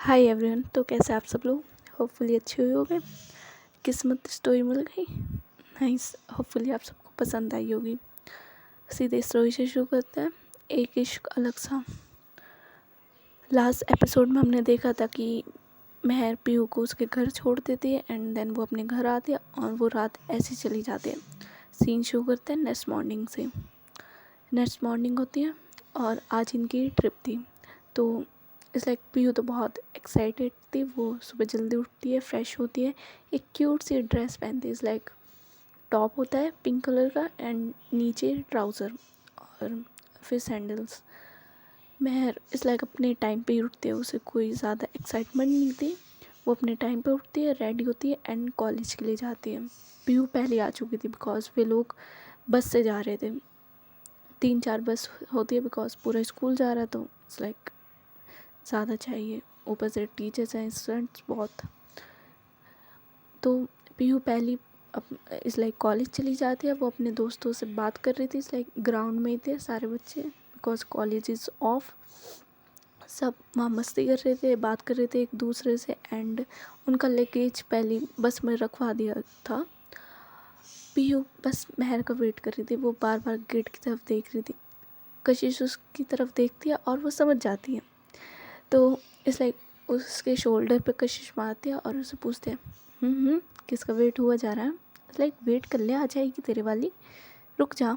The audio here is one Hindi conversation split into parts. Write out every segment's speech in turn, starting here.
Hi everyone. तो कैसे आप सब लोग? होपफुली अच्छे हुए होंगे। किस्मत स्टोरी मिल गई। नाइस। होपफुली आप सबको पसंद आई होगी। सीधे स्टोरी से शुरू करते हैं। एक इश्क अलग सा। लास्ट एपिसोड में हमने देखा था कि मेहर पीहू को उसके घर छोड़ देती है एंड देन वो अपने घर आती है और वो रात ऐसी चली जाती है। सीन शुरू करते हैं नेक्स्ट मॉर्निंग से। नेक्स्ट मॉर्निंग होती है और आज इनकी ट्रिप थी। तो इट्स लाइक पीहू तो बहुत एक्साइटेड थी। वो सुबह जल्दी उठती है, फ्रेश होती है, एक क्यूट सी ड्रेस पहनती है। इट्स लाइक टॉप होता है पिंक कलर का एंड नीचे ट्राउज़र और फिर सैंडल्स। मेहर इट्स लाइक अपने टाइम पे ही उठती है। उसे कोई ज़्यादा एक्साइटमेंट नहीं थी। वो अपने टाइम पे उठती है, रेडी होती है एंड कॉलेज के लिए जाती है। पीहू पहले आ चुकी थी बिकॉज वे लोग बस से जा रहे थे। 3-4 बस होती है बिकॉज पूरा स्कूल जा रहा है। तो इट्स लाइक ज़्यादा चाहिए। ऊपर से टीचर्स हैं, स्टूडेंट्स बहुत। तो पीहू पहली इस लाइक कॉलेज चली जाती है। वो अपने दोस्तों से बात कर रही थी। इस लाइक ग्राउंड में ही थे सारे बच्चे बिकॉज कॉलेज इज़ ऑफ। सब वहाँ मस्ती कर रहे थे, बात कर रहे थे एक दूसरे से एंड उनका लगेज पहली बस में रखवा दिया था। पीहू बस मेहर का वेट कर रही थी। वो बार बार गेट की तरफ देख रही थी। कशिश उसकी तरफ देखती है और वो समझ जाती है। तो इस लाइक उसके शोल्डर पे कशिश मारती है और उसे पूछते हैं किसका वेट हुआ जा रहा है? इस लाइक वेट कर ले, आ जाएगी तेरे वाली, रुक जा।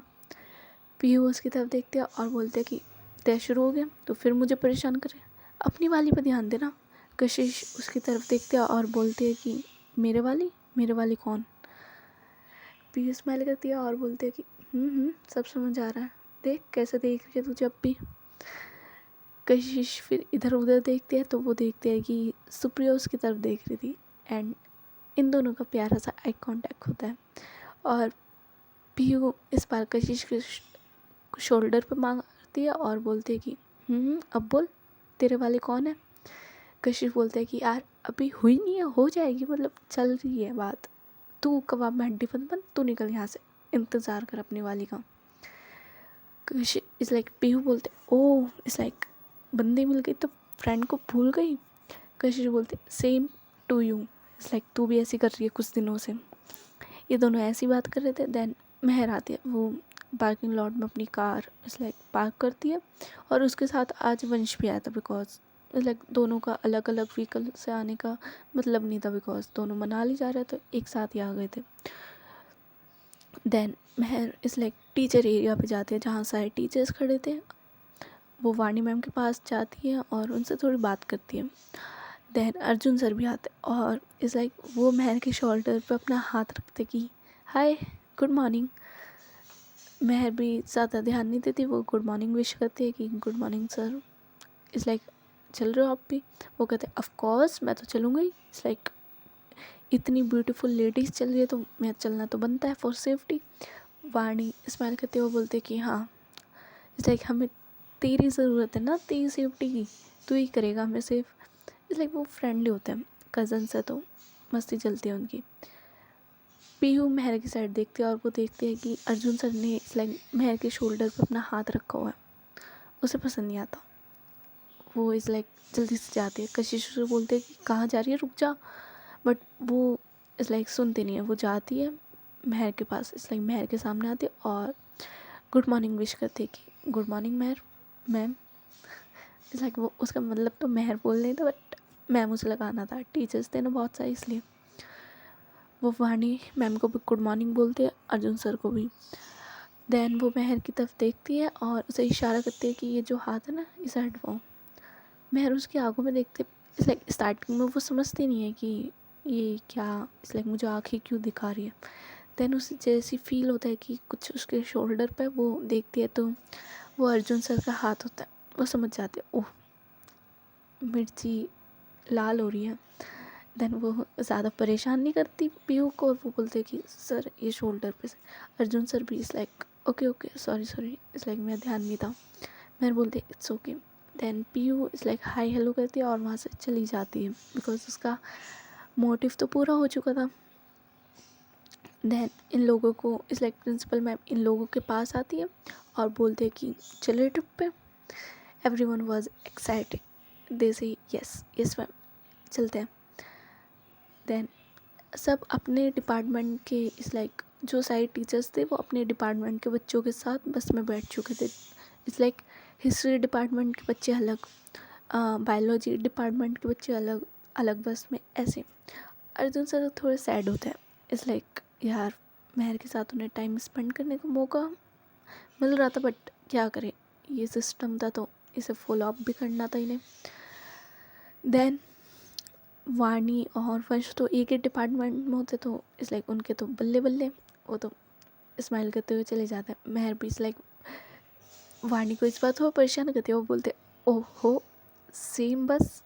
पीहू उसकी तरफ देखते हैं और बोलते हैं कि तय शुरू हो गया तो फिर मुझे परेशान करे, अपनी वाली पर ध्यान देना। कशिश उसकी तरफ देखते हैं और बोलते हैं कि मेरे वाली कौन? पीहू स्माइल करती है और बोलते हैं कि सब समझ आ रहा है, देख कैसे देख रही है तू जब भी। कशिश फिर इधर उधर देखते हैं तो वो देखते हैं कि सुप्रिया उसकी तरफ देख रही थी एंड इन दोनों का प्यारा सा आई कांटेक्ट होता है। और पीहू इस बार कशिश के शोल्डर पर मारती है और बोलते हैं कि अब बोल तेरे वाले कौन है? कशिश बोलते हैं कि यार अभी हुई नहीं है, हो जाएगी, मतलब चल रही है बात। तू कबाब में हड्डी बन, तू निकल यहाँ से, इंतज़ार कर अपनी वाली का। कशिश इस लाइक पीहू बोलते ओ इस लाइक बंदी मिल गई तो फ्रेंड को भूल गई। कशिश बोलते same to you. It's like तू भी ऐसी कर रही है कुछ दिनों से। ये दोनों ऐसी बात कर रहे थे। देन मेहर आती है। वो पार्किंग लॉट में अपनी कार इट्स लाइक पार्क करती है और उसके साथ आज वंश भी आया था बिकॉज इट्स लाइक दोनों का अलग अलग व्हीकल से आने का मतलब नहीं था बिकॉज दोनों मनाली जा रहे थे तो एक साथ ही आ गए थे। देन मेहर इस लाइक टीचर एरिया पे जाती है जहाँ सारे टीचर्स खड़े थे। वो वाणी मैम के पास जाती है और उनसे थोड़ी बात करती है। देन अर्जुन सर भी आते और इस लाइक वो मेहर के शोल्डर पे अपना हाथ रखते कि हाय गुड मॉर्निंग। मेहर भी ज़्यादा ध्यान नहीं देती। वो गुड मॉर्निंग विश करती है कि गुड मॉर्निंग सर। इस लाइक चल रहे हो आप भी? वो कहते हैं ऑफ कोर्स मैं तो चलूँगा ही। इस लाइक इतनी ब्यूटीफुल लेडीज़ चल रही है तो मैं चलना तो बनता है फॉर सेफ्टी। वाणी स्माइल करते हुए बोलते कि हाँ इस लाइक हमें तेरी ज़रूरत है ना, तेरी सेफ्टी की, तू ही करेगा हमें सेफ। इस लाइक वो फ्रेंडली होते हैं, कज़न से तो मस्ती चलती है उनकी। पीहू मेहर की साइड देखती है और वो देखती है कि अर्जुन सर ने इस लाइक मेहर के शोल्डर पर अपना हाथ रखा हुआ है। उसे पसंद नहीं आता। वो इस लाइक जल्दी से जाती है। कशिश उसे बोलते हैं कि कहाँ जा रही है, रुक जा। बट वो इस लाइक सुनती नहीं है। वो जाती है मेहर के पास, इस लाइक मेहर के सामने आती है और गुड मॉर्निंग विश करती है कि गुड मॉर्निंग मेहर मैम। इस लाइक वो उसका मतलब तो मेहर बोल नहीं था बट मैम उसे लगाना था, टीचर्स थे ना बहुत सारे इसलिए। वो वाणी मैम को भी गुड मॉर्निंग बोलती है, अर्जुन सर को भी। देन वो मेहर की तरफ देखती है और उसे इशारा करती है कि ये जो हाथ है ना इसे हटवाओ। मेहर उसकी आंखों में देखते इस लाइक स्टार्टिंग में वो समझती नहीं है कि ये क्या, इस लाइक मुझे आँखें क्यों दिखा रही है। देन उसे जैसी फील होता है कि कुछ उसके शोल्डर पे वो देखती है तो वो अर्जुन सर का हाथ होता है। वो समझ जाती है ओह मिर्ची लाल हो रही है। देन वो ज़्यादा परेशान नहीं करती पीहू को और वो बोलते कि सर ये शोल्डर पे से। अर्जुन सर भी इस लाइक ओके ओके सॉरी इस लाइक मेरा ध्यान नहीं था। मैं बोलते इट्स ओके। देन पीहू इस लाइक हाई हेलो करती है और वहाँ से चली जाती है बिकॉज उसका मोटिव तो पूरा हो चुका था। देन इन लोगों को इस लाइक प्रिंसिपल मैम इन लोगों के पास आती है और बोलते हैं कि चलिए ट्रिप पे। Everyone was excited. दे से यस यस मैम चलते हैं। देन सब अपने डिपार्टमेंट के इस लाइक जो सारे टीचर्स थे वो अपने डिपार्टमेंट के बच्चों के साथ बस में बैठ चुके थे। इट्स लाइक हिस्ट्री डिपार्टमेंट के बच्चे अलग, बायोलॉजी डिपार्टमेंट के बच्चे अलग अलग बस में। ऐसे अर्जुन सर थोड़े सैड होते हैं। इट्स लाइक यार महर के साथ उन्हें टाइम स्पेंड करने का मौका मिल रहा था, बट क्या करें, ये सिस्टम था तो इसे फॉलो अप भी करना था इन्हें। देन वाणी और वंश तो एक ही डिपार्टमेंट में होते, तो इस लाइक उनके तो बल्ले बल्ले, वो तो स्माइल करते हुए चले जाते हैं। महर भी इस लाइक वाणी को इस बात को परेशान करती है। वो बोलते ओहो सेम बस,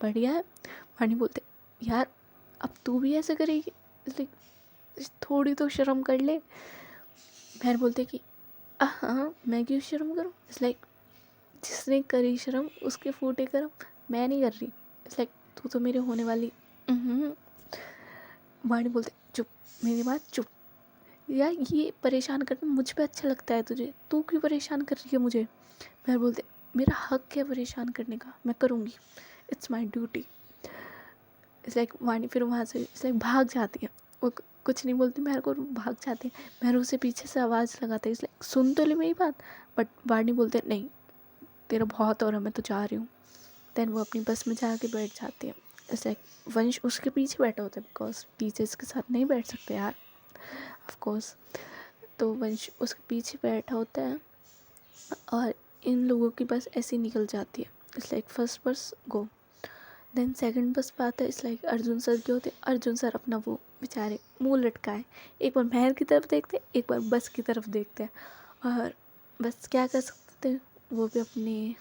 बढ़िया है। वाणी बोलते यार अब तू भी ऐसे करेगी, इस लाइक थोड़ी तो शर्म कर ले। महर बोलते कि हाँ मैं क्यों शर्म करूँ, इस लाइक जिसने करी शर्म उसके फूटे करम, मैं नहीं कर रही। इट्स लाइक तू तो मेरे होने वाली। वाणी बोलते चुप, मेरी बात चुप। यार ये परेशान करना मुझ पे अच्छा लगता है तुझे, तू क्यों परेशान कर रही है मुझे। मैं बोलते मेरा हक है परेशान करने का, मैं करूँगी, it's my duty. It's like Vani फिर वहाँ से इट्स लाइक भाग जाती है। वो कुछ नहीं बोलती मेरे को, भाग जाती है। मैं उसे पीछे से आवाज़ लगाते इट्स लाइक सुन तो ले मेरी बात, बट वाणी बोलते नहीं तेरा बहुत हो रहा, मैं तो जा रही हूँ। देन वो अपनी बस में जाके बैठ जाती है। इट्स लाइक वंश उसके पीछे बैठा होता है, बिकॉज टीचर्स के साथ नहीं बैठ सकते यार ऑफ कोर्स। तो वंश उसके पीछे बैठा होता है और इन लोगों की बस ऐसे ही निकल जाती है। इट्स लाइक फर्स्ट बस गो, देन सेकंड बस पे आता है। इट्स लाइक अर्जुन सर के होते, अर्जुन सर अपना वो बेचारे मुंह लटकाए, एक बार महर की तरफ देखते, एक बार बस की तरफ देखते हैं। और बस क्या कर सकते थे, वो भी अपने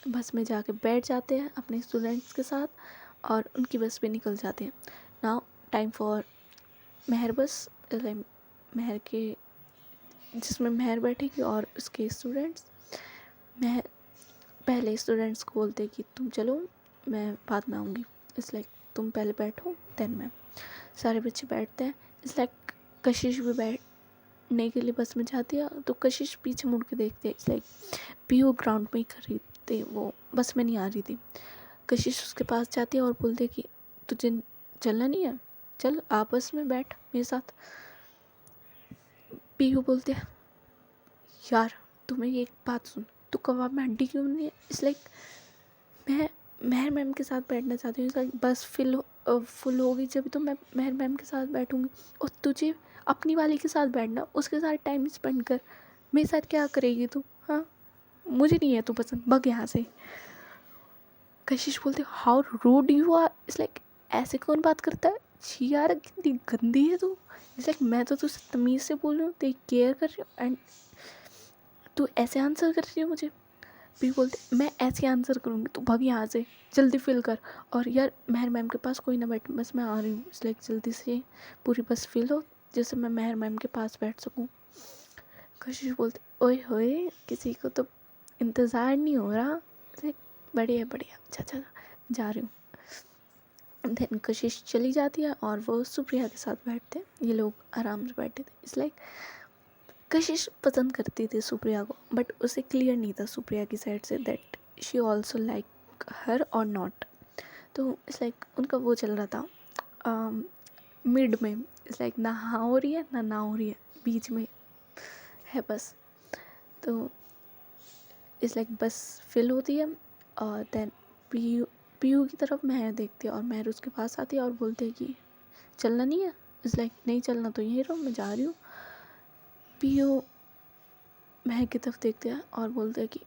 बस में जाके बैठ जाते हैं अपने स्टूडेंट्स के साथ और उनकी बस पे निकल जाते हैं। नाउ टाइम फॉर महर बस, महर के जिसमें महर बैठेगी और उसके स्टूडेंट्स। महर पहले स्टूडेंट्स को बोलते कि तुम चलो मैं बाद में आऊँगी, इट्स लाइक तुम पहले बैठो देन मैं। सारे बच्चे बैठते हैं। इट्स लाइक कशिश भी बैठने के लिए बस में जाती है, तो कशिश पीछे मुड़ के देखते हैं। इट्स लाइक पीयू ग्राउंड में ही खड़ी थी, वो बस में नहीं आ रही थी। कशिश उसके पास जाती है और बोलते कि तुझे चलना नहीं है, चल आपस में बैठ मेरे साथ। पीयू बोलते हैं यार तुम्हें एक बात सुन, तू कबाब में हड्डी क्यों नहीं है। इट्स लाइक मैं महर मैम के साथ बैठना चाहती हूँ। लाइक बस फुल होगी जब तो मैं महर मैम के साथ बैठूँगी, और तुझे अपनी वाली के साथ बैठना, उसके साथ टाइम स्पेंड कर। मेरे साथ क्या करेगी तू, हाँ मुझे नहीं है तू पसंद, भग यहाँ से। कशिश बोलते how rude you are. It's like ऐसे कौन बात करता है, छी यार कितनी गंदी है तू। इट्स लाइक मैं तो तुझसे तमीज़ से बोल रही हूँ, तेरी केयर कर रही हूँ एंड तू ऐसे आंसर कर रही है मुझे। भी बोलते मैं ऐसे आंसर करूँगी, तू भाग यहाँ से, जल्दी फिल कर। और यार महर मैम के पास कोई ना बैठ, बस मैं आ रही हूँ। इट्स लाइक जल्दी से पूरी बस फिल हो जिससे मैं महर मैम के पास बैठ सकूँ। कशिश बोलते ओए होए किसी को तो इंतज़ार नहीं हो रहा। लाइक बढ़िया बढ़िया, अच्छा अच्छा जा रही हूँ। देन कशिश चली जाती है और वो सुप्रिया के साथ बैठते हैं। ये लोग आराम से बैठे थे। इट्स लाइक कशिश पसंद करती थी सुप्रिया को, बट उसे क्लियर नहीं था सुप्रिया की साइड से that she also like her और नॉट। तो इट्स लाइक उनका वो चल रहा था मिड में। इट्स लाइक ना हाँ हो रही है ना हो रही है, बीच में है बस। तो इट्स लाइक बस फिल होती है और देन पीयू की तरफ महर देखती है और महर उसके पास आती है और बोलते है कि चलना नहीं है। इट्स लाइक नहीं चलना तो यहीं रहो, मैं जा रही हूँ। पीयू महर की तरफ देखते हैं और बोलते हैं कि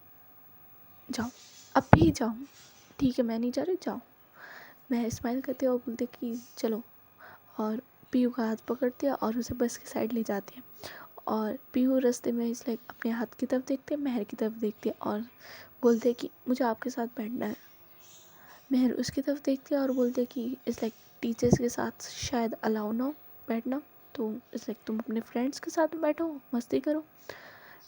जाओ अब भी जाओ, ठीक है मैं नहीं जा रही, जाओ। महर स्माइल करती है और बोलते कि चलो, और पीयू का हाथ पकड़ती है और उसे बस की साइड ले जाती है। और पीयू रास्ते में इस लाइक अपने हाथ की तरफ देखते हैं, महर की तरफ देखती है और बोलते कि मुझे आपके साथ बैठना है। महर उसकी तरफ देखती है और बोलते कि इस लाइक टीचर्स के साथ शायद अलाउ ना हो बैठना, तो इस लाइक तुम अपने फ्रेंड्स के साथ बैठो मस्ती करो।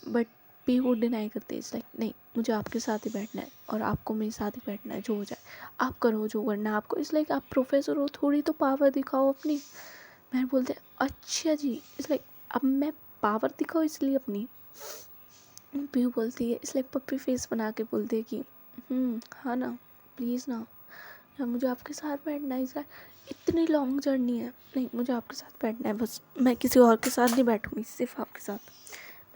बट पीयू डिनाई करते हैं। इस लाइक नहीं मुझे आपके साथ ही बैठना है और आपको मेरे साथ ही बैठना है, जो हो जाए आप करो जो करना है आपको। इस लाइक आप प्रोफेसर हो, थोड़ी तो पावर दिखाओ अपनी। महर बोलते हैं अच्छा जी, इस लाइक अब मैं पावर दिखाऊँ इसलिए अपनी। पीयू बोलती है इस लाइक पप्पी फेस बना के बोलती है कि हाँ ना प्लीज़ ना, यार मुझे आपके साथ बैठना है, इतनी लॉन्ग जर्नी है, नहीं मुझे आपके साथ बैठना है बस, मैं किसी और के साथ नहीं बैठूँगी, सिर्फ आपके साथ।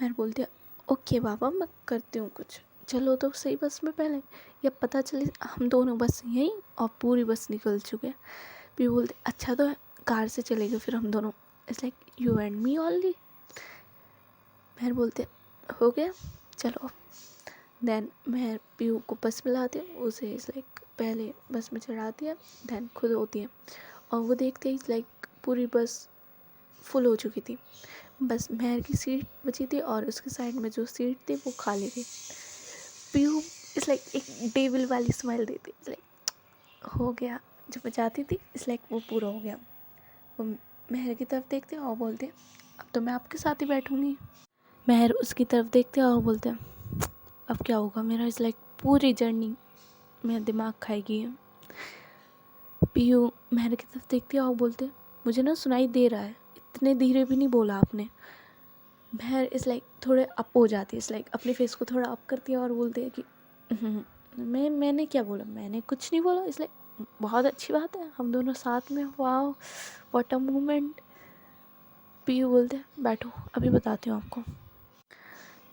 मैं बोलती है ओके बाबा मैं करती हूँ कुछ, चलो तो सही बस में पहले, या पता चले हम दोनों बस यहीं और पूरी बस निकल चुके हैं। भी बोलते अच्छा तो है, कार से चलेंगे फिर हम दोनों, it's like you and me only. मैं बोलते हो गया चलो। देन मैं पीयू को बस में लाती हूँ, उसे इस लाइक पहले बस में चढ़ाती है, देन खुद होती है और वो देखते ही लाइक पूरी बस फुल हो चुकी थी, बस महर की सीट बची थी और उसके साइड में जो सीट थी वो खाली थी। पीयू इस लाइक एक डेविल वाली स्माइल देती, इस लाइक हो गया, जो बचाती थी इस लाइक वो पूरा हो गया। वो महर की तरफ देखते और बोलते अब तो मैं आपके साथ ही बैठूँगी। महर उसकी तरफ देखते और बोलते अब क्या होगा मेरा, इस लाइक पूरी जर्नी मेरा दिमाग खाएगी है। पीयू महर की तरफ देखती है और बोलते मुझे ना सुनाई दे रहा है, इतने धीरे भी नहीं बोला आपने। महर इस लाइक थोड़े अप हो जाती है, इस लाइक अपने फेस को थोड़ा अप करती है और बोलती है कि मैंने क्या बोला, मैंने कुछ नहीं बोला, इस लाइक बहुत अच्छी बात है हम दोनों साथ में, wow what a moment. Piyu बोलते बैठो अभी बताती हूँ आपको।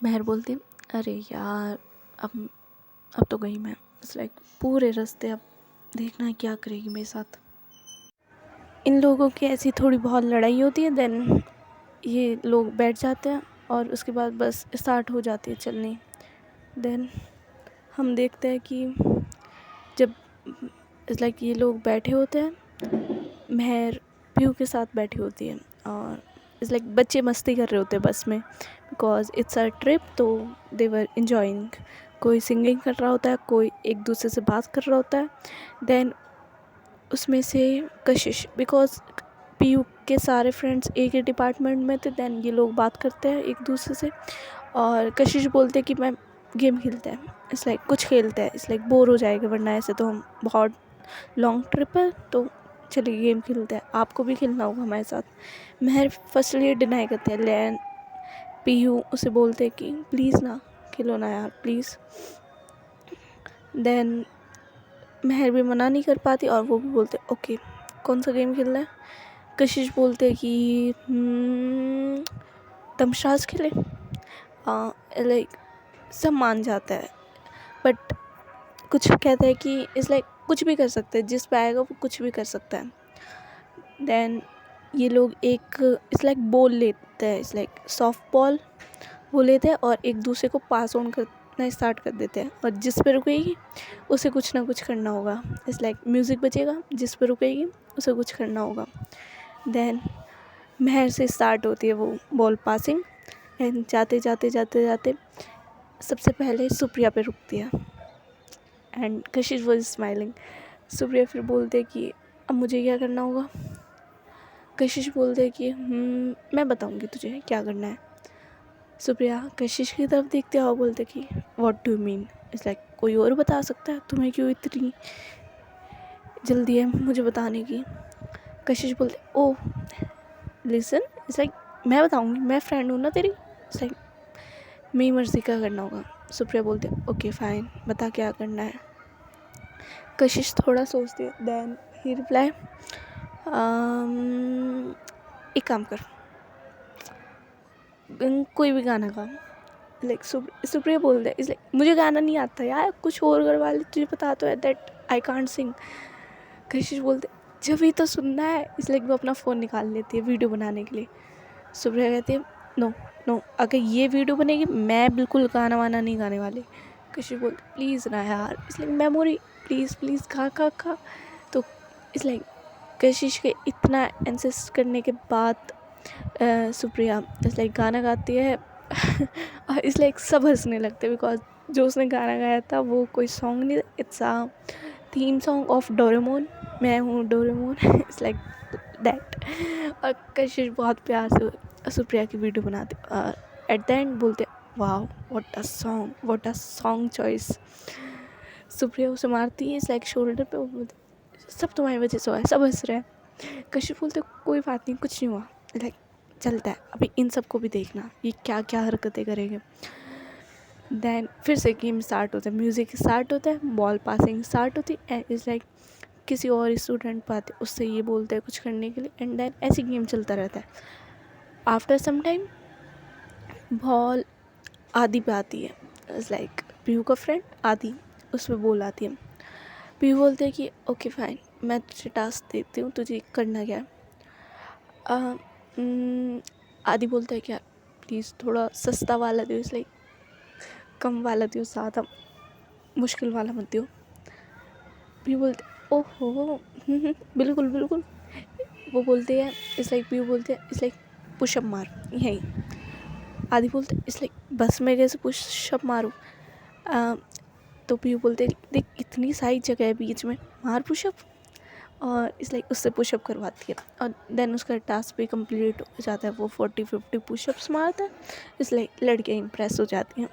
महर बोलती अरे यार अब तो गई मैं, इट्स लाइक पूरे रास्ते अब देखना है क्या करेगी मेरे साथ। इन लोगों की ऐसी थोड़ी बहुत लड़ाई होती है, देन ये लोग बैठ जाते हैं और उसके बाद बस स्टार्ट हो जाती है चलनी। देन हम देखते हैं कि जब इट्स लाइक ये लोग बैठे होते हैं, महर पीयू के साथ बैठी होती है और इट्स लाइक बच्चे मस्ती कर रहे होते हैं बस में, बिकॉज इट्स अ ट्रिप, तो दे वर इन्जॉइंग। कोई सिंगिंग कर रहा होता है, कोई एक दूसरे से बात कर रहा होता है। देन उसमें से कशिश, बिकॉज पीयू के सारे फ्रेंड्स एक ही डिपार्टमेंट में थे, देन ये लोग बात करते हैं एक दूसरे से और कशिश बोलते हैं कि मैं गेम खेलते हैं, इट्स लाइक कुछ खेलते हैं, इट्स लाइक बोर हो जाएगा वरना ऐसे तो हम बहुत लॉन्ग ट्रिप है, तो चलिए गेम खेलते हैं, आपको भी खेलना होगा हमारे साथ। महर फर्स्टली डिनाई करते हैं, लेकिन पीयू उसे बोलते कि प्लीज़ ना खेलो ना यार प्लीज़। देन महर भी मना नहीं कर पाती और वो भी बोलते ओके कौन सा गेम खेलना है। कशिश बोलते कि तमशाज खेले, लाइक सब मान जाता है, बट कुछ कहता है कि इस लाइक कुछ भी कर सकते हैं, जिस पे आएगा वो कुछ भी कर सकता है। देन ये लोग एक इस लाइक बॉल लेते हैं, इस लाइक सॉफ्ट बॉल वो लेते हैं और एक दूसरे को पास ऑन करना स्टार्ट कर देते हैं और जिस पे रुकेगी उसे कुछ ना कुछ करना होगा, इस लाइक म्यूज़िक बजेगा, जिस पे रुकेगी उसे कुछ करना होगा। देन महर से स्टार्ट होती है वो बॉल पासिंग एंड जाते जाते जाते जाते सबसे पहले सुप्रिया पे रुकती है and Kashish was smiling. Supriya फिर बोलते कि अब मुझे क्या करना होगा। कशिश बोलते कि मैं बताऊंगी तुझे क्या करना है। सुप्रिया कशिश की तरफ देखते और बोलते कि what do mean, it's like कोई और बता सकता है, तुम्हें क्यों इतनी जल्दी है मुझे बताने की। कशिश बोलते ओ लिसन, इट्स लाइक मैं बताऊंगी, मैं फ्रेंड हूँ ना तेरी, इट्स लाइक मेरी मर्ज़ी का करना होगा। सुप्रिया बोलते ओके फाइन बता क्या करना है। कशिश थोड़ा सोचती है, देन ही रिप्लाई एक काम कर कोई भी गाना गा। लाइक सुप्रिया बोलते हैं इसलिए मुझे गाना नहीं आता यार, कुछ और करवा ले, तुझे पता तो है दैट आई कांट सिंग। कशिश बोलते जब ही तो सुनना है, इसलिए वो अपना फ़ोन निकाल लेती है वीडियो बनाने के लिए। सुप्रिया कहती है नो नो, अगर ये वीडियो बनेगी मैं बिल्कुल गाना वाना नहीं गाने वाली। कशिश बोलती प्लीज़ ना यार, इसलिए मेमोरी प्लीज़ प्लीज़ खा। तो इसलिए कशिश के इतना इंसिस्ट करने के बाद सुप्रिया इसलिए गाना गाती है और इसलिए सब हंसने लगते बिकॉज जो उसने गाना गाया था वो कोई सॉन्ग नहीं, it's a theme song of Doraemon, मैं हूँ डोरेमोन, इट्स लाइक दैट। और कशिश बहुत प्यार से सुप्रिया की वीडियो बनाते और एट द एंड बोलते wow what a song choice. Supriya उसे मारती है इस लाइक शोल्डर पे, वो बोलते सब तुम्हारी वजह से हुआ है, सब हंस रहे हैं। कशिश बोलते कोई बात नहीं कुछ नहीं हुआ, लाइक चलता है, अभी इन सबको भी देखना ये क्या क्या हरकतें करेंगे। देन फिर से गेम स्टार्ट होता है, म्यूज़िक स्टार्ट होता है, बॉल पासिंग स्टार्ट होती है, इट्स लाइक किसी और स्टूडेंट पे आते, उससे ये बोलते हैं कुछ करने के लिए, एंड देन ऐसे गेम चलता रहता है. आफ्टर सम टाइम बॉल आदि पे आती है. इट्स लाइक पीयू का फ्रेंड आदि, उस पर बॉल आती है. पीयू बोलते हैं कि ओके फाइन, मैं तुझे टास्क देती हूँ, तुझे करना क्या है. आदि बोलता है क्या, प्लीज़ थोड़ा सस्ता वाला दो, इसलिए कम वाला दो, ज़्यादा मुश्किल वाला मत दो. पीयू बोलते ओहो बिल्कुल बिल्कुल. वो बोलते हैं इस लाइक, पीयू बोलते हैं इस लाइक पुशअप मार यहीं. आदि बोलते इस लाइक बस में कैसे पुशअप मारूँ. तो पीयू बोलते देख इतनी सारी जगह है बीच में, मार पुशअप. और इस लाइक उससे पुशअप करवाती है, और देन उसका टास्क भी कंप्लीट हो जाता है. वो 40-50 पुशअप्स मारता है. इस लाइक लड़कियाँ इम्प्रेस हो जाती हैं,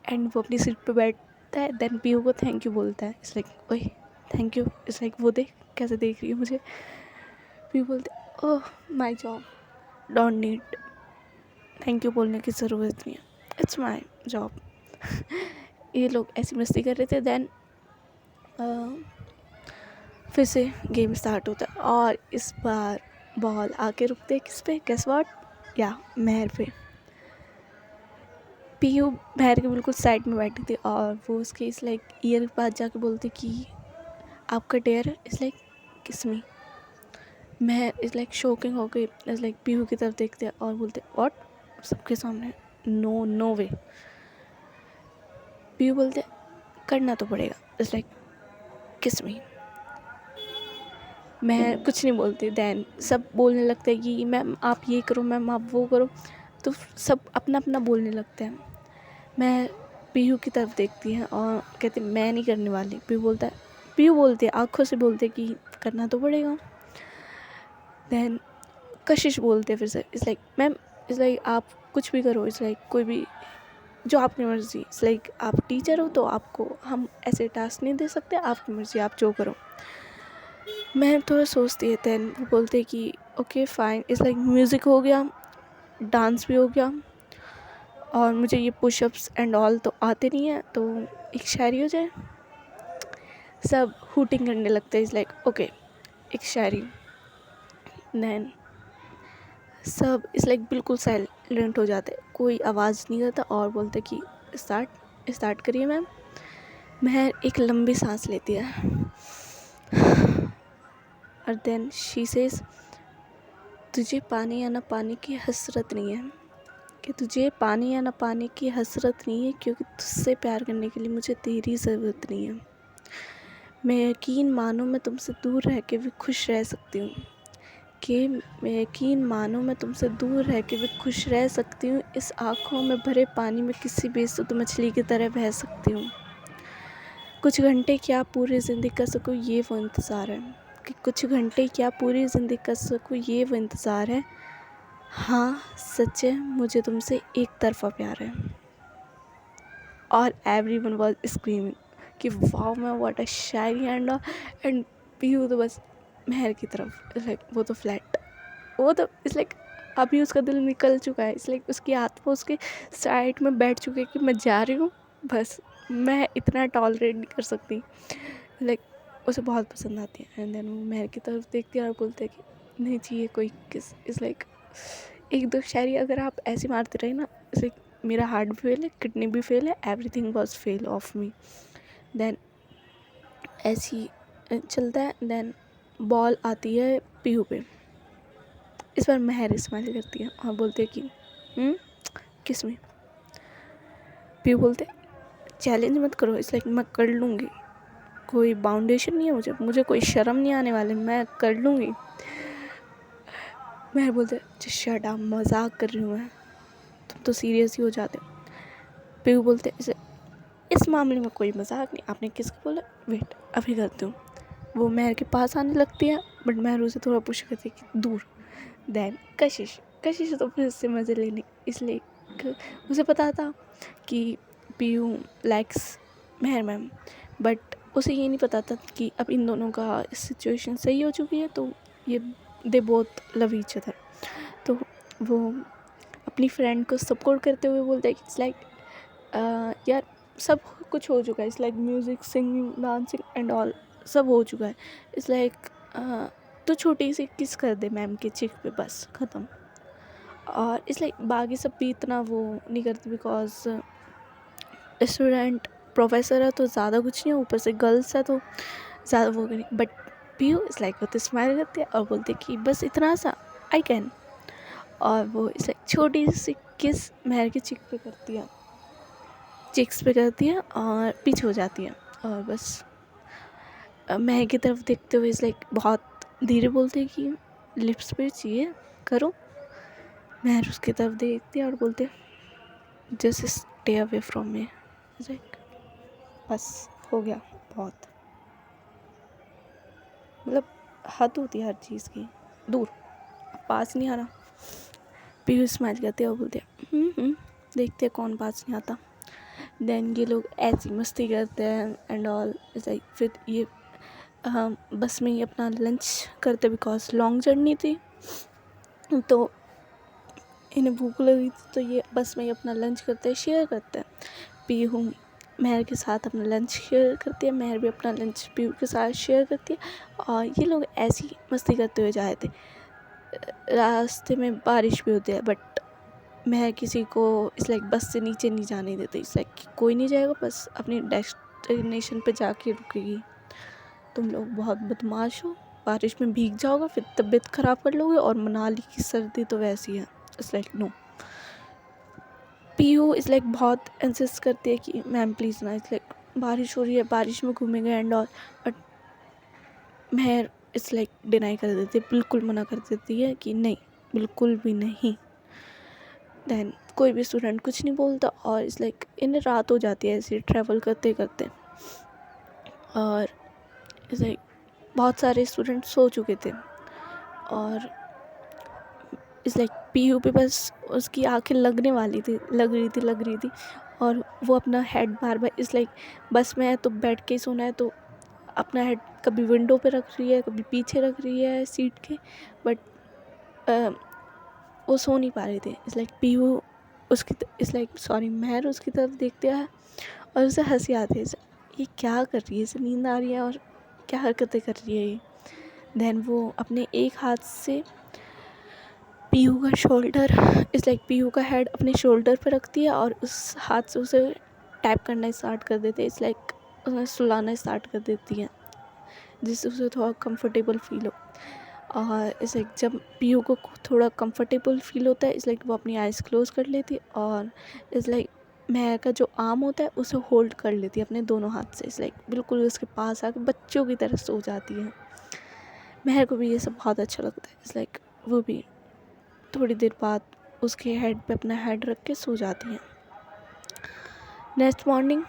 एंड वो अपनी सीट पे बैठता है. देन पीयू को थैंक यू बोलता है. इस लाइक ओए थैंक यू. इस लाइक वो देख कैसे देख रही है मुझे. पीयू बोलते oh my job, don't need thank you बोलने की ज़रूरत नहीं है, इट्स माई जॉब. ये लोग ऐसी मस्ती कर रहे थे. देन फिर से गेम स्टार्ट होता है, और इस बार बॉल आके रुकते है किस पे, गेस व्हाट, या महर पे. पीयू महर के बिल्कुल साइड में बैठी थी, और वो उसके इस लाइक ईयर के पास जाके बोलती कि आपका डेयर है. इस लाइक किसमें. महर इस लाइक शॉकिंग हो गई. इस लाइक पीयू की तरफ देखते हैं और बोलते व्हाट, सबके सामने, नो नो वे. पीयू बोलते करना तो पड़ेगा. इस लाइक किस में. मैं कुछ नहीं बोलती. देन सब बोलने लगते हैं कि मैम आप ये करो, मैम आप वो करो. तो सब अपना अपना बोलने लगते हैं. मैं पीयू की तरफ देखती है और कहती मैं नहीं करने वाली. पीयू बोलती है आँखों से बोलते है कि करना तो पड़ेगा. देन कशिश बोलते हैं फिर से इस लाइक मैम, इस लाइक आप कुछ भी करो, इस लाइक कोई भी जो आपकी मर्ज़ी. इस लाइक आप टीचर हो तो आपको हम ऐसे टास्क नहीं दे सकते, आपकी मर्ज़ी, आप जो करो. मैं थोड़ा सोचती है. देन वो बोलते कि ओके फाइन. इस लाइक म्यूज़िक हो गया, डांस भी हो गया, और मुझे ये पुशअप्स एंड ऑल तो आते नहीं है, तो एक शायरी हो जाए. सब हूटिंग करने लगते हैं. इस लाइक ओके एक शायरी. देन सब इस लाइक बिल्कुल साइलेंट हो जाते, कोई आवाज़ नहीं करता, और बोलते कि स्टार्ट करिए मैम. महर एक लंबी सांस लेती है, और देन शी सेज तुझे पानी या ना पानी की हसरत नहीं है, कि तुझे पानी या ना पानी की हसरत नहीं है, क्योंकि तुझसे प्यार करने के लिए मुझे तेरी ज़रूरत नहीं है. मैं यकीन मानो मैं तुमसे दूर रह के भी खुश रह सकती हूँ, मैं तुमसे दूर रह के भी खुश रह सकती हूँ. इस आँखों में भरे पानी में किसी बेसुध मछली की तरह बह सकती हूँ. कुछ घंटे क्या पूरी ज़िंदगी कर सकूँ ये वो इंतज़ार है, कि कुछ घंटे क्या पूरी ज़िंदगी कर सकूँ ये वो इंतज़ार है. हाँ सच है मुझे तुमसे एक तरफ़ा प्यार है. और एवरीवन वाज स्क्रीमिंग कि वाओ मैं व्हाट अ शायरी. एंड पीयू तो बस महर की तरफ लाइक वो तो फ्लैट, वो तो इस लाइक अभी उसका दिल निकल चुका है. इस लाइक उसकी आत्मा उसके साइड में बैठ चुकी है कि मैं जा रही हूँ, बस मैं इतना टॉलरेट नहीं कर सकती. लाइक उसे बहुत पसंद आती है. एंड देन वो महर की तरफ देखती है और बोलते है कि नहीं चाहिए कोई किस. इस लाइक एक दो शायरी अगर आप ऐसे मारते रहे ना, इस मेरा हार्ट भी फेल है, किडनी भी फेल है, everything was fail of me. Then ऐसी चलता है. देन बॉल आती है पीहू पे. इस बार महर इस्तेमाल करती है और बोलते है कि किस में. पीहू बोलते चैलेंज मत करो. इस लाइक मैं कर लूँगी, कोई बाउंडेशन नहीं है मुझे कोई शर्म नहीं आने वाली, मैं कर लूँगी. महर बोलते शट अप, मजाक कर रही हूँ मैं, तुम तो सीरियस ही हो जाते हो. पीहू बोलते इस मामले में कोई मजाक नहीं, आपने किसको बोला, वेट अभी करती हूँ. वो महर के पास आने लगती है, बट महर उसे थोड़ा पुश करती है कि दूर. देन कशिश तो फिर उससे मज़े लेने, इसलिए उसे पता था कि Piyu likes Mehar ma'am, but उसे ये नहीं पता था कि अब इन दोनों का सिचुएशन सही हो चुकी है, तो ये they both love each other. तो वो अपनी फ्रेंड को सपोर्ट करते हुए बोलते हैं कि इट्स लाइक यार सब कुछ हो चुका है. It's like music, singing, dancing and all सब हो चुका है। इट्स लाइक तो छोटी सी किस कर दे मैम के चिक पे, बस ख़त्म। और इट्स लाइक बाकी सब भी इतना वो नहीं करते बिकॉज स्टूडेंट प्रोफेसर है तो ज़्यादा कुछ नहीं है, ऊपर से गर्ल्स है तो ज़्यादा वो नहीं। बट पीयू इस लाइक वो तो स्माइल करती है और बोलते कि बस इतना सा आई कैन। और वो इस लाइक छोटी सी किस महर की चिक पे करती है, चिक्स पे करती है और पीछे हो जाती है। और बस महर की तरफ देखते हुए इस लाइक बहुत धीरे बोलते हैं कि लिप्स पे चाहिए करो। महर उसकी तरफ देखती है और बोलते just stay away from me. Like बस हो गया, बहुत मतलब हद होती है हर चीज़ की, दूर, पास नहीं आना। पीयू स्माइल करते हैं और बोलते हैं देखते हैं कौन पास नहीं आता। देन ये लोग ऐसी मस्ती करते हैं एंड ऑल। लाइक फिर ये बस में ही अपना लंच करते बिकॉज लॉन्ग जर्नी थी तो इन्हें भूख लगी थी, तो ये बस में ही अपना लंच करते हैं, शेयर करते हैं। पीयू महर के साथ अपना लंच शेयर करती है, महर भी अपना लंच पीयू के साथ शेयर करती है। और ये लोग ऐसी मस्ती करते हुए जा रहे थे। रास्ते में बारिश भी होती है बट महर किसी को इस लाइक बस से नीचे नहीं जाने देते। इस लाइक कोई नहीं जाएगा, बस अपनी डेस्टिनेशन पे जाके रुकेगी। तुम लोग बहुत बदमाश हो, बारिश में भीग जाओगे फिर तबीयत ख़राब कर लोगे, और मनाली की सर्दी तो वैसी है। It's like no. Piyu is like बहुत इंसिस्ट करती है कि मैम प्लीज़ ना, इट्स लाइक बारिश हो रही है, बारिश में घूमेंगे and all. But Mehar it's like deny कर देती है, बिल्कुल मना कर देती है कि नहीं, बिल्कुल भी नहीं। दैन कोई भी स्टूडेंट कुछ नहीं बोलता और इट्स लाइक इन्हें रात हो जाती है ऐसे ट्रैवल करते करते। और इट्स लाइक बहुत सारे स्टूडेंट सो चुके थे और इस लाइक पीयू पे बस उसकी आंखें लगने वाली थी, लग रही थी। और वो अपना हेड बार बार इस लाइक बस में है तो बैठ के सोना है तो अपना हेड कभी विंडो पे रख रही है, कभी पीछे रख रही है सीट के। बट वो सो नहीं पा रहे थे। इस लाइक पीयू उसकी इस लाइक सॉरी महर उसकी तरफ देखते हैं और उसे हंसी आती है, ये क्या कर रही है, इसे नींद आ रही है और क्या हरकतें कर रही है ये। देन वो अपने एक हाथ से पीयू का शोल्डर इस लाइक पीयू का हेड अपने शोल्डर पर रखती है और उस हाथ से उसे टैप करना स्टार्ट कर देते हैं। इस लाइक उसे सुलाना स्टार्ट कर देती है जिससे उसे थोड़ा कंफर्टेबल फील हो। और इस लाइक जब पीयू को थोड़ा कंफर्टेबल फील होता है इस लाइक वो अपनी आइज़ क्लोज कर लेती है और इस लाइक महर का जो आर्म होता है उसे होल्ड कर लेती है अपने दोनों हाथ से। इस लाइक बिल्कुल उसके पास आकर बच्चों की तरह सो जाती है। महर को भी ये सब बहुत अच्छा लगता है। इस लाइक वो भी थोड़ी देर बाद उसके हेड पे अपना हेड रख के सो जाती हैं। नेक्स्ट मॉर्निंग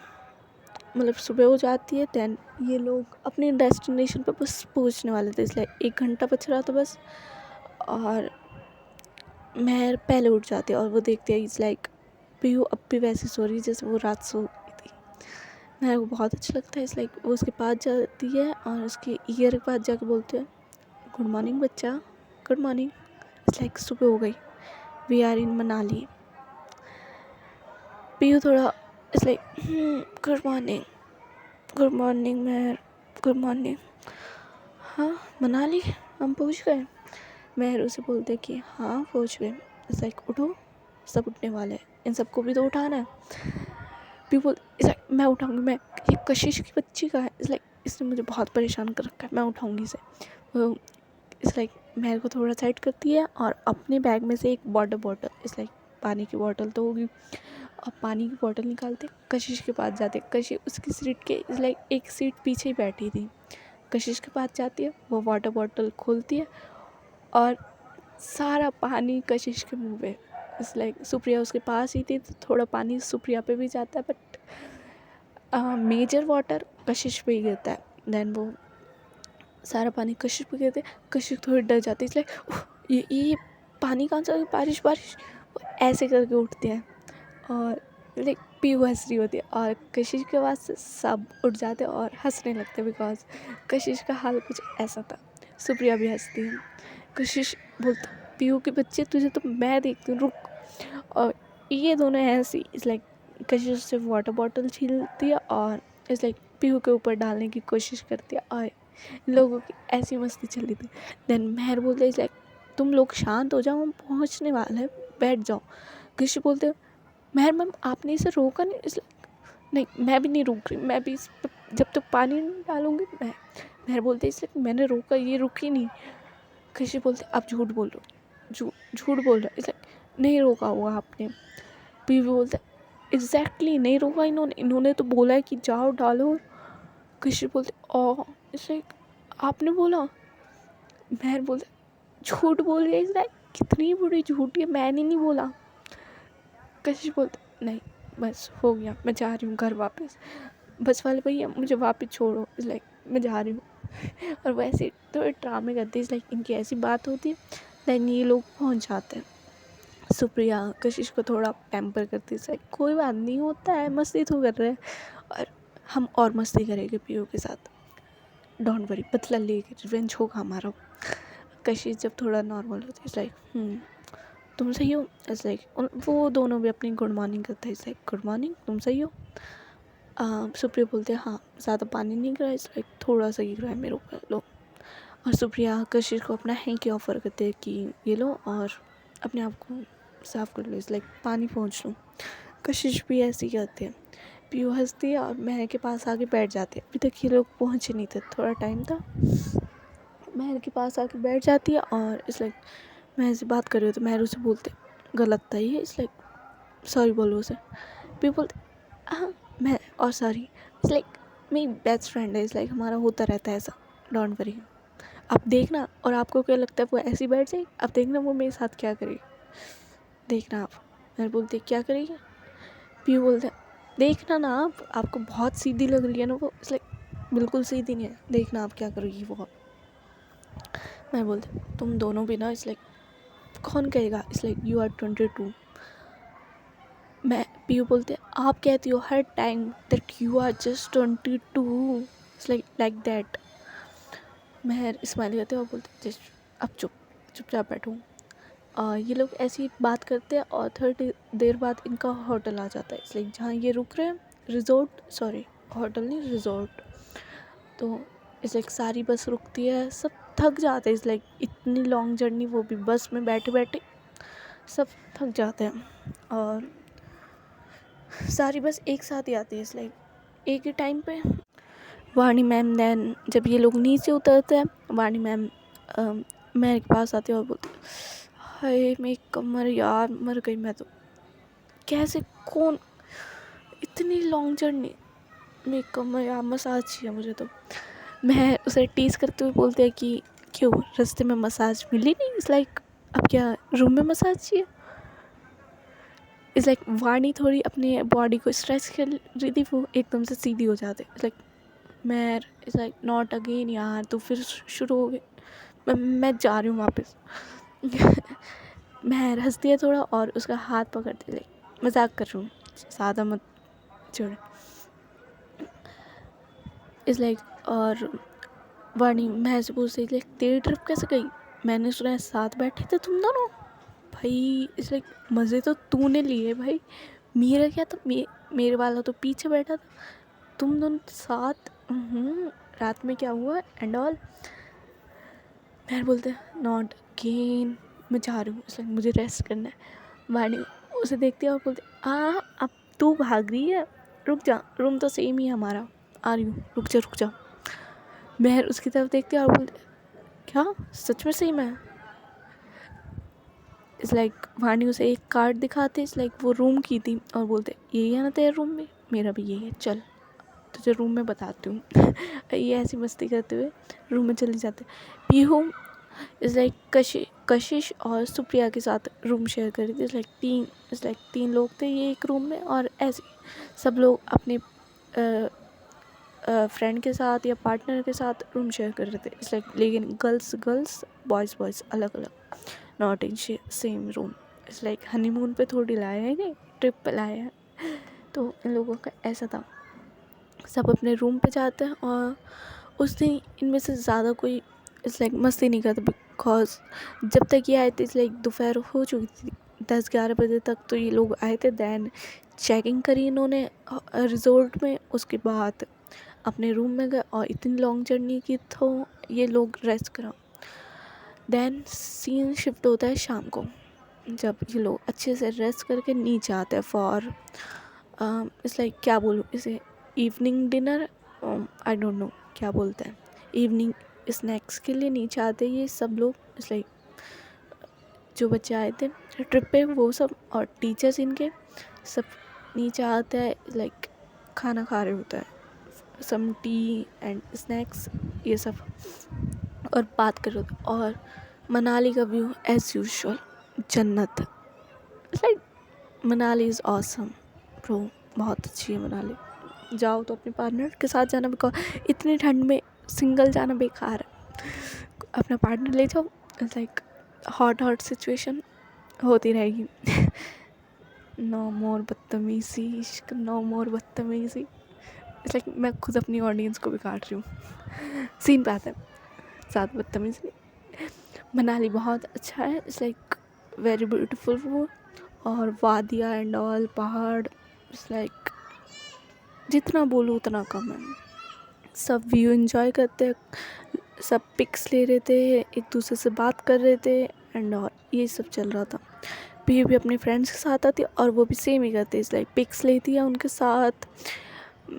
मतलब सुबह हो जाती है। दैन ये लोग अपने डेस्टिनेशन पे बस पहुंचने वाले थे, इसलिए 1 घंटा बच रहा था बस। और महर पहले उठ जाती है और वो देखती है इट्स लाइक पीयू अब भी वैसे सो रही है जैसे वो रात सो रही थी। महर को बहुत अच्छा लगता है। इट्स लाइक वो उसके पास जाती है और उसके ईयर के पास जाके बोलते हैं गुड मॉर्निंग बच्चा, गुड मॉर्निंग। इट्स लाइक सुबह हो गई, we are in Manali. Piyu थोड़ा it's like good morning Mehar, good morning. हाँ मनाली हम पहुँच गए। महर उसे बोलते कि हाँ पहुँच गए। इट्स लाइक उठो, सब उठने वाले हैं, इन सबको भी तो उठाना है। पीयू बोल इट्स लाइक मैं उठाऊंगी, मैं ये कशिश की बच्ची का है। इट्स लाइक इसने मुझे बहुत परेशान कर रखा है, मैं उठाऊंगी इसे। इट्स लाइक महर को थोड़ा साइड करती है और अपने बैग में से एक वाटर बॉटल इट्स लाइक पानी की बॉटल तो होगी, और पानी की बॉटल निकालते कशिश के पास जाते। कशिश उसकी सीट के लाइक एक सीट पीछे ही बैठी थी। कशिश के पास जाती है, वो वाटर बॉटल खोलती है और सारा पानी कशिश के मुंह पे। इट्स लाइक सुप्रिया उसके पास ही थी तो थोड़ा पानी सुप्रिया पे भी जाता है बट मेजर वाटर कशिश पे ही गिरता है। देन वो सारा पानी कशिश पे गिरते, कशिश थोड़ी डर जाती है। लाइक ये पानी कहाँ से, बारिश बारिश, ऐसे करके उठते हैं और लाइक पीयू हंस रही होती है और कशिश के बाद से सब उठ जाते और हंसने लगते बिकॉज कशिश का हाल कुछ ऐसा था। सुप्रिया भी हंसती है। कशिश बोलती पीयू के बच्चे तुझे तो मैं देखती हूँ, रुक। और ये दोनों ऐसी इस लाइक कशिश से वाटर बॉटल छीलती है और इस लाइक पीहू के ऊपर डालने की कोशिश करती है और इन लोगों की ऐसी मस्ती चल रही थी। देन मेहर बोलते इस लाइक तुम लोग शांत हो जाओ, हम पहुँचने वाले हैं, बैठ जाओ। कृषि बोलते मेहर मैम आपने इसे रोका नहीं, इस नहीं मैं भी नहीं रोक रही, मैं भी इस पे जब तक पानी नहीं डालूंगी मैं। मेहर बोलते इसलिए मैंने रोका, ये रुकी नहीं। कृषि बोलते आप झूठ बोल रहे हो, झूठ बोल रहे हो, इसलिए नहीं रोका हुआ आपने। पीवी बोलते एग्जैक्टली नहीं रोका इन्होंने तो बोला है कि जाओ डालो। कृषि बोलते ओ इसलिए आपने बोला। मेहर बोलते झूठ बोल रही है, इसलिए कितनी बड़ी झूठी है, मैंने नहीं बोला। कृषि बोलते नहीं बस हो गया, मैं जा रही हूँ घर वापस, बस वाले भैया मुझे वापस छोड़ो, इस लाइक मैं जा रही हूँ। और वैसे तो ड्रामे करते इस लाइक इनकी ऐसी बात होती है। दैन ये लोग पहुँच जाते हैं। सुप्रिया कशिश को थोड़ा पैम्पर करती है, कोई बात नहीं होता है, मस्ती तो कर रहे हैं और हम और मस्ती करेंगे पीओ के साथ, डोंट वरी, बदला लेके रिवेंज होगा हमारा। कशिश जब थोड़ा नॉर्मल होती है इस लाइक तुम सही हो, इस लाइक वो दोनों भी अपनी गुड मॉर्निंग करते हैं, इस लाइक गुड मॉर्निंग तुम सही हो। सुप्रिया बोलते हैं हाँ ज़्यादा पानी नहीं गिरा, इस लाइक थोड़ा सा गिरा है मेरे ऊपर, लो। और सुप्रिया कशिश को अपना हैंकी ऑफ़र करते हैं कि ये लो और अपने आप को साफ़ कर लो, इस लाइक पानी पहुँच लूँ। कशिश भी ऐसे ही करते हैं। पीयू हंसती है और महर के पास आके बैठ जाते हैं। अभी तक ये लोग पहुँचे नहीं थे, थोड़ा टाइम था। महर के पास आके बैठ जाती है और इस लाइक महर से बात कर रही हो तो महर उसे बोलते गलत था ये, इस लाइक सॉरी बोलो उसे। पीयू बोलते हाँ मैं और सॉरी, इस लाइक मेरी बेस्ट फ्रेंड है, इस लाइक हमारा होता रहता है ऐसा, डोंट वरी। आप देखना, और आपको क्या लगता है वो ऐसी बैठ जाएगी, अब देखना वो मेरे साथ क्या करेगी, देखना आप। मैं बोलती क्या करेगी। पीयू बोलते देखना ना आपको बहुत सीधी लग रही है ना वो, इस लाइक बिल्कुल सीधी नहीं है, देखना आप क्या करोगी वो। मैं बोलती तुम दोनों भी ना, इस लाइक कौन कहेगा, इस लाइक यू आर 22। मैं पीयू बोलते आप कहती हो हर time that you are just 22, it's like that. Mehar smile करते और बोलते जस्ट अब चुपचाप बैठो। ये लोग ऐसी बात करते हैं और थोड़ी देर बाद इनका होटल आ जाता है, इसलिए जहाँ ये रुक रहे हैं, रिजॉर्ट, सॉरी होटल नहीं रिजॉर्ट। तो इस लाइक सारी बस रुकती है, सब थक जाते हैं, इस लाइक इतनी लॉन्ग जर्नी, वो भी बस में बैठे बैठे सब थक जाते हैं। और सारी बस एक साथ ही आती है, इस लाइक एक ही टाइम पे। वाणी मैम दैन जब ये लोग नीचे उतरते हैं, वाणी मैम मेरे पास आते हैं और बोलते हाय मेरी कमर यार, मर गई मैं तो, कैसे कौन इतनी लॉन्ग जर्नी, मेरी कमर यार मसाज चाहिए मुझे तो। मैं उसे टीज करते हुए बोलते हैं कि क्यों रास्ते में मसाज मिली नहीं, इस लाइक अब क्या रूम में मसाज चाहिए। इस लाइक वाणी थोड़ी अपनी बॉडी को स्ट्रेच कर रही थी, वो एकदम से सीधी हो जाते, इस लाइक मैं इस लाइक नॉट अगेन यार, तो फिर शुरू हो गए, मैं जा रही हूँ वापस। मैं हंसती है थोड़ा और उसका हाथ पकड़ती, लाइक मजाक कर रही हूँ, ज़्यादा मत छोड़, इस लाइक। और वाणी मैं से पूछती लाइक तेरी ट्रिप कैसे गई, मैंने सुना है साथ बैठे थे तुम दोनों। भाई इस लाइक मज़े तो तूने लिए भाई, मेरा क्या था, मेरे वाला तो पीछे बैठा था, तुम दोनों साथ रात में क्या हुआ एंड ऑल। मैं बोलते नॉट अगेन, मैं जा रही हूँ, इसलिए मुझे रेस्ट करना है। वाणी उसे देखती है और बोलते अब तू भाग रही है, रुक जा, रूम तो सेम ही है हमारा, आ रही हूँ, रुक जा। मैं उसकी तरफ देखती है और बोलते क्या सच में सेम है। इस लाइक वाणी उसे एक कार्ड दिखाते, इस लाइक वो रूम की थी और बोलते यही है ना तेरा रूम में, मेरा भी यही है, चल तुझे रूम में बताती हूँ। ये ऐसी मस्ती करते हुए रूम में चली जाते। पीहू इस लाइक कशिश और सुप्रिया के साथ रूम शेयर कर रही थी, इस लाइक तीन लोग थे ये एक रूम में, और ऐसे सब लोग अपने फ्रेंड के साथ या पार्टनर के साथ रूम शेयर कर रहे थे, इस लाइक लेकिन गर्ल्स बॉयज़ अलग अलग, not in same room. It's like honeymoon पे थोड़ी लाए हैं, कि ट्रिप पे लाए हैं, तो इन लोगों का ऐसा था। सब अपने रूम पे जाते हैं और उस दिन इनमें से ज़्यादा कोई इट्स लाइक मस्ती नहीं करता, बिकॉज जब तक ये आए थे इट्स लाइक दोपहर हो चुकी थी, 10-11 बजे तक तो ये लोग आए थे। दैन चेकिंग करी इन्होंने रिजॉर्ट में, उसके बाद अपने रूम में गए और इतनी लॉन्ग जर्नी की तो ये लोग रेस्ट करा। देन सीन शिफ्ट होता है शाम को, जब ये लोग अच्छे से रेस्ट करके नीचे आते हैं फॉर इट्स लाइक क्या बोलूँ इसे, evening dinner, I don't know क्या बोलते हैं, इवनिंग स्नैक्स के लिए नीचे आते हैं ये सब लोग। इट्स लाइक जो बच्चे आए थे ट्रिप पे वो सब और टीचर्स इनके सब नीचे आते हैं, लाइक खाना खा रहे होता है, सम टी एंड स्नैक्स ये सब, और बात कर रहे होते। और मनाली का व्यू एज यूजुअल जन्नत, like Manali is awesome bro, बहुत अच्छी है मनाली। जाओ तो अपने पार्टनर के साथ जाना, बिकॉज इतनी ठंड में सिंगल जाना बेकार है, अपना पार्टनर ले जाओ। लाइक हॉट सिचुएशन होती रहेगी। नो मोर बदतमीज़ी इश्क, नो मोर बदतमीज़ी। इट्स लाइक मैं खुद अपनी ऑडियंस को भी काट रही हूँ। सीन पे आता है, साथ बदतमीज़ी। मनाली बहुत अच्छा है, इट्स लाइक वेरी ब्यूटीफुल वो, और वादियाँ एंड ऑल, पहाड़, इट्स लाइक जितना बोलूँ उतना कम है। सब व्यू एंजॉय करते हैं, सब पिक्स ले रहे थे, एक दूसरे से बात कर रहे थे एंड और ये सब चल रहा था। भी अपने फ्रेंड्स के साथ आती और वो भी सेम ही करते, इस लाइक पिक्स लेती है उनके साथ।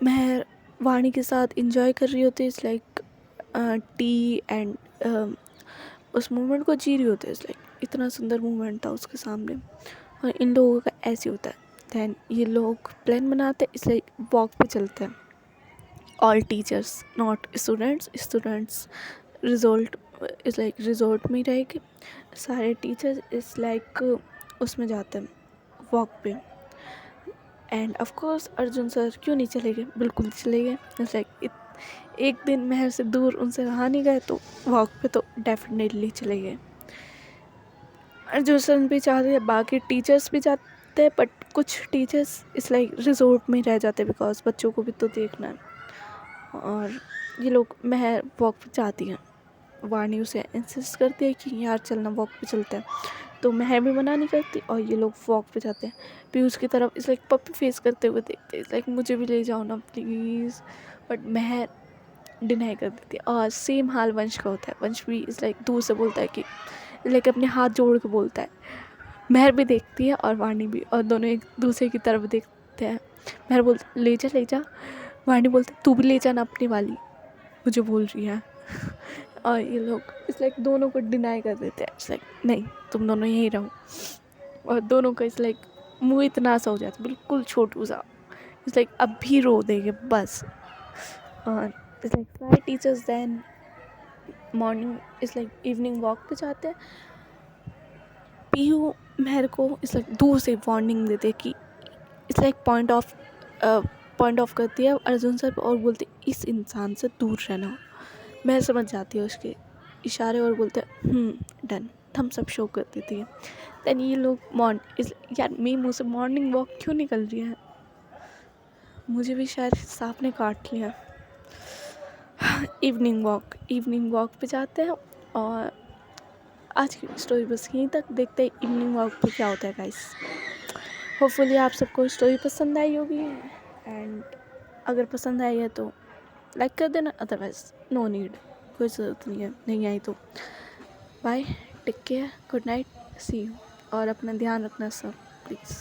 मैं वाणी के साथ इंजॉय कर रही होती, इस लाइक टी एंड उस मोमेंट को जी रही होती। इस लाइक इतना सुंदर मोमेंट था उसके सामने। और इन लोगों का ऐसे होता है, दैन ये लोग प्लान बनाते, इस लाइक वॉक पे चलते हैं। All teachers not students resort इस लाइक रिजोर्ट में ही रहेंगे सारे टीचर्स, इस लाइक उसमें जाते हैं वॉक पे। End of course Arjun sir क्यों नहीं चले गए, बिल्कुल चले गए। इट्स लाइक एक दिन महर से दूर उनसे कहाँ नहीं गए, तो वॉक पे तो डेफिनेटली चले गए। अर्जुन सर भी चाहते हैं, बाकी टीचर्स भी जाते हैं, बट कुछ टीचर्स इस लाइक रिजोर्ट में ही रह जाते हैं, बिकॉज बच्चों को भी तो देखना है। और ये लोग महर वॉक पे जाती हैं, वाणी उसे इंसिस्ट करती है कि यार चलना वॉक पे चलते हैं, तो महर भी मना नहीं करती और ये लोग वॉक पे जाते हैं। पीयूष की तरफ इस लाइक पप्पी फेस करते हुए देखते हैं, लाइक मुझे भी ले जाओ ना प्लीज़, बट महर डिनाई कर देती है। और सेम हाल वंश का होता है, वंश भी इस लाइक दूर से बोलता है कि लाइक अपने हाथ जोड़ के बोलता है। महर भी देखती है और वाणी भी, और दोनों एक दूसरे की तरफ देखते हैं। महर बोलती ले जा, वाणी बोलती तू भी ले जाना अपनी वाली, मुझे बोल रही है। और ये लोग इस लाइक दोनों को डिनाई कर देते हैं, इस लाइक नहीं तुम दोनों यहीं रहो। और दोनों का इस लाइक मुँह इतना सा हो जाता है, बिल्कुल छोटू सा, इस लाइक अब भी रो देंगे बस। और इस लाइक सारे टीचर्स दैन मॉर्निंग इस लाइक इवनिंग वॉक पे जाते हैं। पीयू महर को इस लाइक दूर से वार्निंग देते कि इस लाइक पॉइंट ऑफ करती है अर्जुन सर और बोलते इस इंसान से दूर रहना। मैं समझ जाती है उसके इशारे और बोलते डन, थम्स अप शो कर देती है। दैन ये लोग यार मेरे मुँह से मॉर्निंग वॉक क्यों निकल रही है, मुझे भी शायद सांप ने काट लिया। इवनिंग वॉक पे जाते हैं। और आज की स्टोरी बस यहीं तक, देखते हैं इवनिंग वॉक पे क्या होता है गाइस। होपफुली आप सबको स्टोरी पसंद आई होगी, एंड अगर पसंद आई है तो लाइक कर देना, अदरवाइज नो नीड, कोई ज़रूरत नहीं है, नहीं आई तो bye, take care, good night, see you. और अपना ध्यान रखना सब प्लीज़।